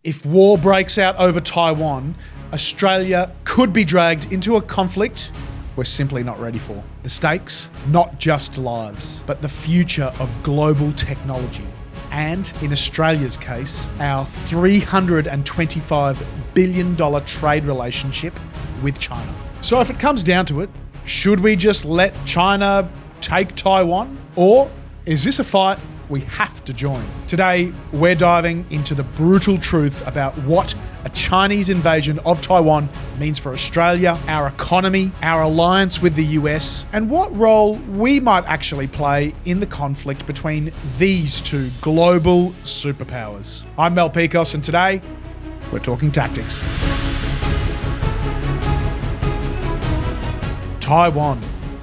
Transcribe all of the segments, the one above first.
If war breaks out over Taiwan, Australia could be dragged into a conflict we're simply not ready for. The stakes, not just lives, but the future of global technology. And in Australia's case, our $325 billion trade relationship with China. So if it comes down to it, should we just let China take Taiwan? Or is this a fight we have to join? Today, we're diving into the brutal truth about what a Chinese invasion of Taiwan means for Australia, our economy, our alliance with the US, and what role we might actually play in the conflict between these two global superpowers. I'm Mel Pikos, and today, we're talking tactics. Taiwan,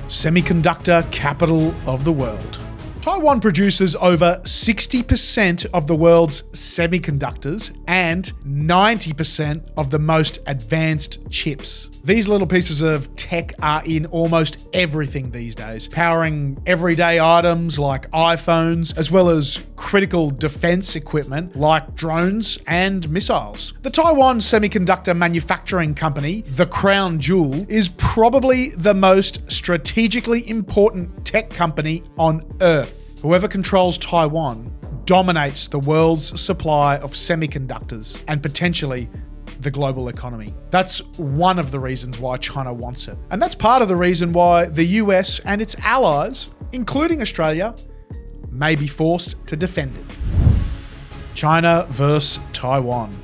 semiconductor capital of the world. Taiwan produces over 60% of the world's semiconductors and 90% of the most advanced chips. These little pieces of tech are in almost everything these days, powering everyday items like iPhones, as well as critical defense equipment like drones and missiles. The Taiwan Semiconductor Manufacturing Company, the crown jewel, is probably the most strategically important tech company on Earth. Whoever controls Taiwan dominates the world's supply of semiconductors and potentially the global economy. That's one of the reasons why China wants it. And that's part of the reason why the US and its allies, including Australia, may be forced to defend it. China versus Taiwan.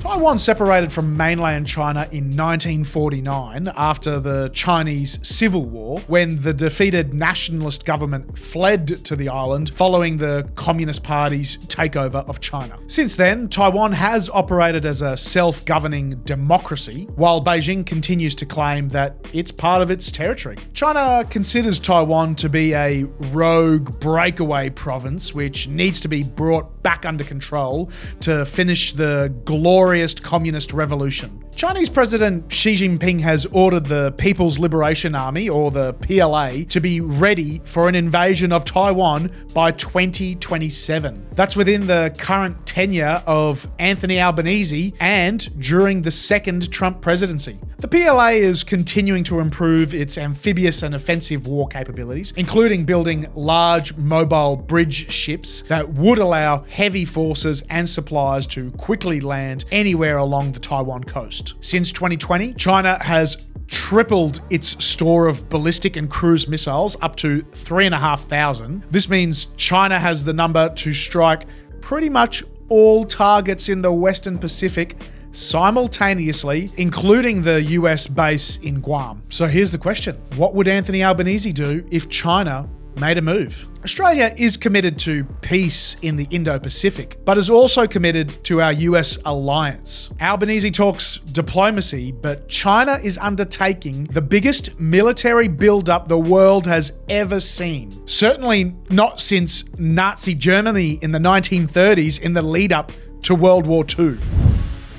Taiwan separated from mainland China in 1949 after the Chinese Civil War, when the defeated nationalist government fled to the island following the Communist Party's takeover of China. Since then, Taiwan has operated as a self-governing democracy, while Beijing continues to claim that it's part of its territory. China considers Taiwan to be a rogue breakaway province which needs to be brought back under control to finish the glorious communist revolution. Chinese President Xi Jinping has ordered the People's Liberation Army, or the PLA, to be ready for an invasion of Taiwan by 2027. That's within the current tenure of Anthony Albanese and during the second Trump presidency. The PLA is continuing to improve its amphibious and offensive war capabilities, including building large mobile bridge ships that would allow heavy forces and supplies to quickly land anywhere along the Taiwan coast. Since 2020, China has tripled its store of ballistic and cruise missiles up to 3,500. This means China has the number to strike pretty much all targets in the Western Pacific simultaneously, including the US base in Guam. So here's the question. What would Anthony Albanese do if China made a move? Australia is committed to peace in the Indo-Pacific, but is also committed to our US alliance. Albanese talks diplomacy, but China is undertaking the biggest military buildup the world has ever seen. Certainly not since Nazi Germany in the 1930s in the lead up to World War II.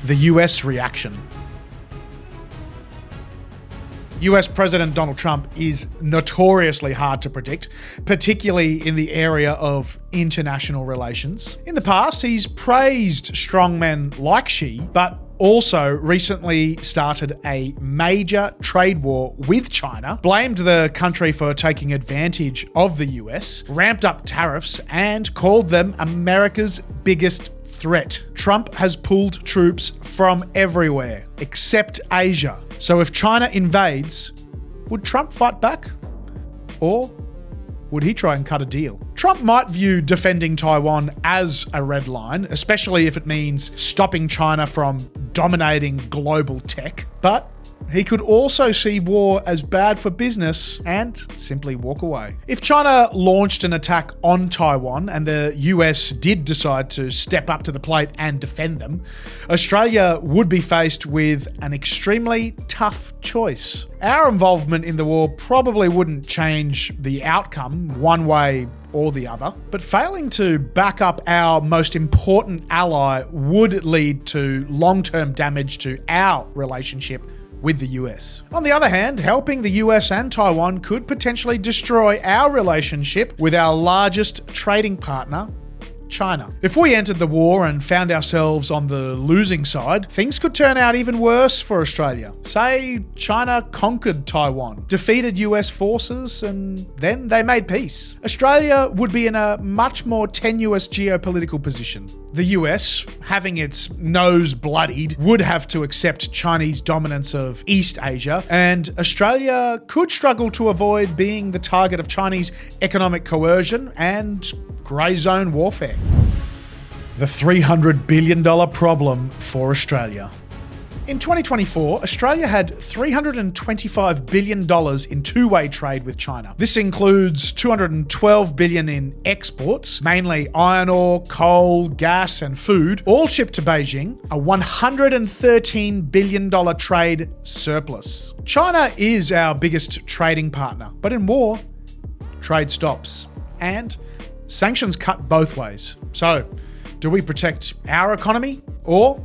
The US reaction. US President Donald Trump is notoriously hard to predict, particularly in the area of international relations. In the past, he's praised strongmen like Xi, but also recently started a major trade war with China, blamed the country for taking advantage of the US, ramped up tariffs, and called them America's biggest threat. Trump has pulled troops from everywhere except Asia. So if China invades, would Trump fight back? Or would he try and cut a deal? Trump might view defending Taiwan as a red line, especially if it means stopping China from dominating global tech, but he could also see war as bad for business and simply walk away. If China launched an attack on Taiwan and the US did decide to step up to the plate and defend them, Australia would be faced with an extremely tough choice. Our involvement in the war probably wouldn't change the outcome one way or the other, but failing to back up our most important ally would lead to long-term damage to our relationship with the US. On the other hand, helping the US and Taiwan could potentially destroy our relationship with our largest trading partner, China. If we entered the war and found ourselves on the losing side, things could turn out even worse for Australia. Say China conquered Taiwan, defeated US forces, and then they made peace. Australia would be in a much more tenuous geopolitical position. The US, having its nose bloodied, would have to accept Chinese dominance of East Asia, and Australia could struggle to avoid being the target of Chinese economic coercion and grey zone warfare. The $300 billion problem for Australia. In 2024, Australia had $325 billion in two-way trade with China. This includes $212 billion in exports, mainly iron ore, coal, gas, and food, all shipped to Beijing, a $113 billion trade surplus. China is our biggest trading partner, but in war, trade stops. And sanctions cut both ways. So, do we protect our economy or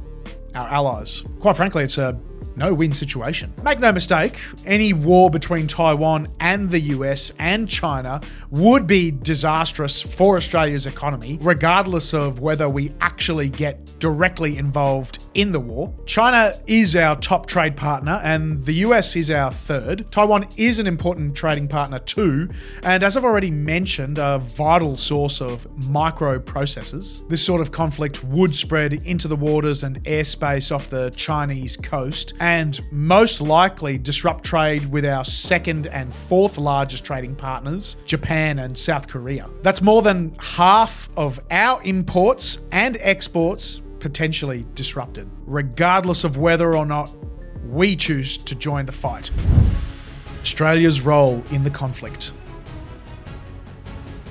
our allies? Quite frankly, it's a no-win situation. Make no mistake, any war between Taiwan and the US and China would be disastrous for Australia's economy, regardless of whether we actually get directly involved in the war. China is our top trade partner and the US is our third. Taiwan is an important trading partner too, and as I've already mentioned, a vital source of microprocessors. This sort of conflict would spread into the waters and airspace off the Chinese coast, and most likely disrupt trade with our second and fourth largest trading partners, Japan and South Korea. That's more than half of our imports and exports potentially disrupted, regardless of whether or not we choose to join the fight. Australia's role in the conflict.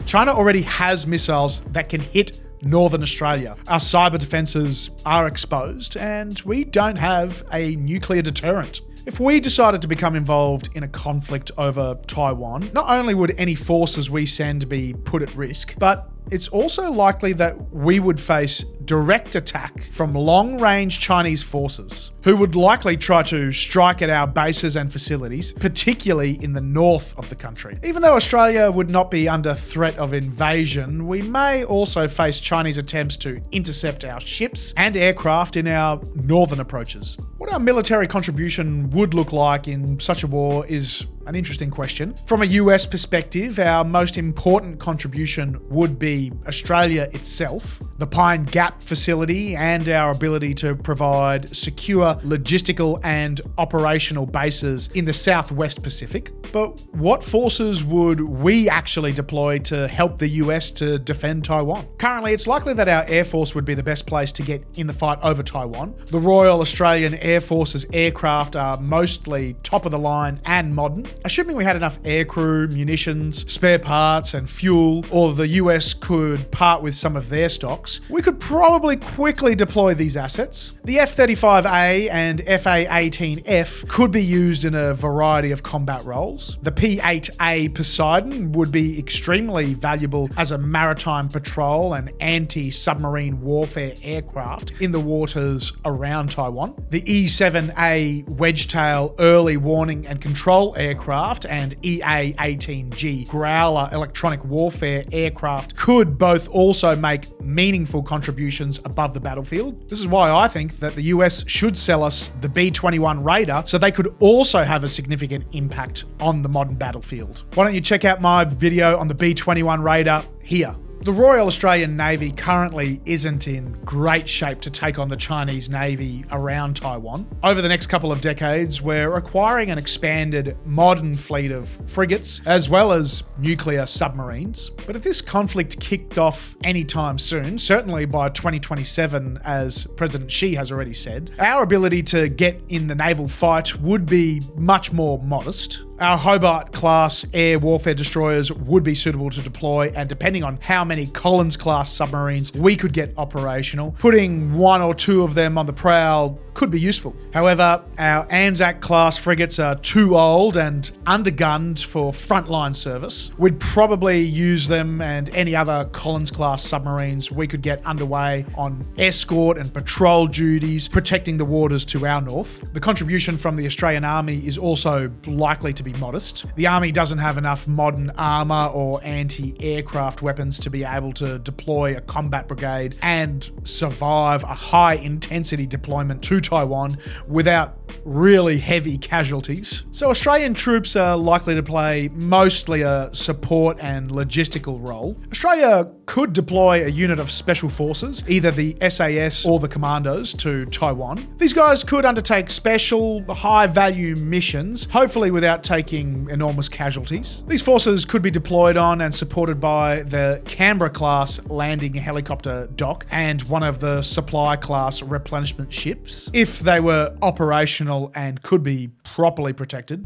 China already has missiles that can hit Northern Australia. Our cyber defences are exposed and we don't have a nuclear deterrent. If we decided to become involved in a conflict over Taiwan, not only would any forces we send be put at risk, but it's also likely that we would face direct attack from long-range Chinese forces, who would likely try to strike at our bases and facilities, particularly in the north of the country. Even though Australia would not be under threat of invasion, we may also face Chinese attempts to intercept our ships and aircraft in our northern approaches. What our military contribution would look like in such a war is an interesting question. From a US perspective, our most important contribution would be Australia itself, the Pine Gap facility, and our ability to provide secure logistical and operational bases in the Southwest Pacific. But what forces would we actually deploy to help the US to defend Taiwan? Currently, it's likely that our Air Force would be the best place to get in the fight over Taiwan. The Royal Australian Air Force's aircraft are mostly top of the line and modern. Assuming we had enough aircrew, munitions, spare parts, and fuel, or the US could part with some of their stocks, we could probably quickly deploy these assets. The F-35A and FA-18F could be used in a variety of combat roles. The P-8A Poseidon would be extremely valuable as a maritime patrol and anti-submarine warfare aircraft in the waters around Taiwan. The E-7A Wedgetail early warning and control aircraft and EA-18G Growler electronic warfare aircraft could both also make meaningful contributions above the battlefield. This is why I think that the US should sell us the B-21 Raider so they could also have a significant impact on the modern battlefield. Why don't you check out my video on the B-21 Raider here. The Royal Australian Navy currently isn't in great shape to take on the Chinese Navy around Taiwan. Over the next couple of decades, we're acquiring an expanded modern fleet of frigates, as well as nuclear submarines. But if this conflict kicked off anytime soon, certainly by 2027, as President Xi has already said, our ability to get in the naval fight would be much more modest. Our Hobart-class air warfare destroyers would be suitable to deploy, and depending on how many Collins-class submarines we could get operational, putting one or two of them on the prowl could be useful. However, our Anzac-class frigates are too old and undergunned for frontline service. We'd probably use them and any other Collins-class submarines we could get underway on escort and patrol duties, protecting the waters to our north. The contribution from the Australian Army is also likely to be be modest. The army doesn't have enough modern armor or anti-aircraft weapons to be able to deploy a combat brigade and survive a high-intensity deployment to Taiwan without really heavy casualties. So Australian troops are likely to play mostly a support and logistical role. Australia could deploy a unit of special forces, either the SAS or the commandos, to Taiwan. These guys could undertake special, high-value missions, hopefully without taking enormous casualties. These forces could be deployed on and supported by the Canberra-class landing helicopter dock and one of the supply-class replenishment ships, if they were operational and could be properly protected.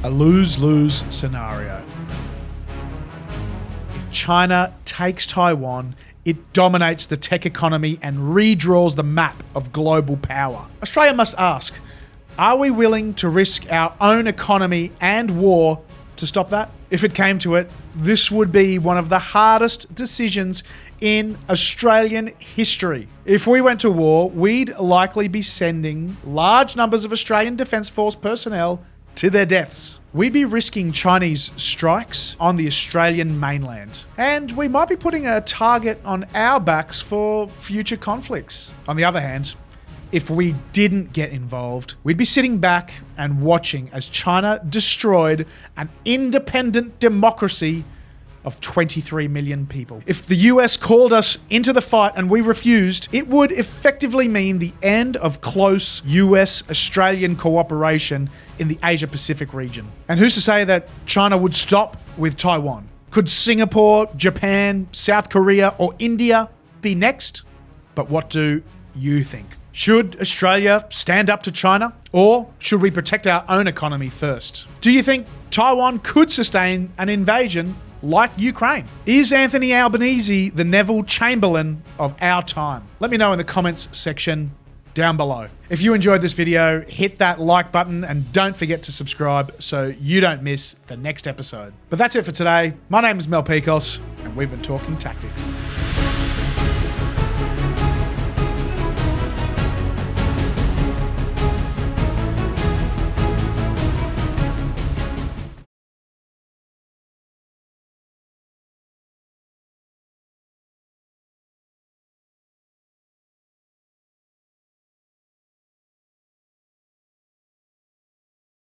A lose-lose scenario. If China takes Taiwan, it dominates the tech economy and redraws the map of global power. Australia must ask, are we willing to risk our own economy and war to stop that? If it came to it, this would be one of the hardest decisions in Australian history. If we went to war, we'd likely be sending large numbers of Australian Defence Force personnel to their deaths. We'd be risking Chinese strikes on the Australian mainland. And we might be putting a target on our backs for future conflicts. On the other hand, if we didn't get involved, we'd be sitting back and watching as China destroyed an independent democracy of 23 million people. If the US called us into the fight and we refused, it would effectively mean the end of close US-Australian cooperation in the Asia-Pacific region. And who's to say that China would stop with Taiwan? Could Singapore, Japan, South Korea, or India be next? But what do you think? Should Australia stand up to China, or should we protect our own economy first? Do you think Taiwan could sustain an invasion like Ukraine? Is Anthony Albanese the Neville Chamberlain of our time? Let me know in the comments section down below. If you enjoyed this video, hit that like button and don't forget to subscribe so you don't miss the next episode. But that's it for today. My name is Mel Pikos and we've been talking tactics.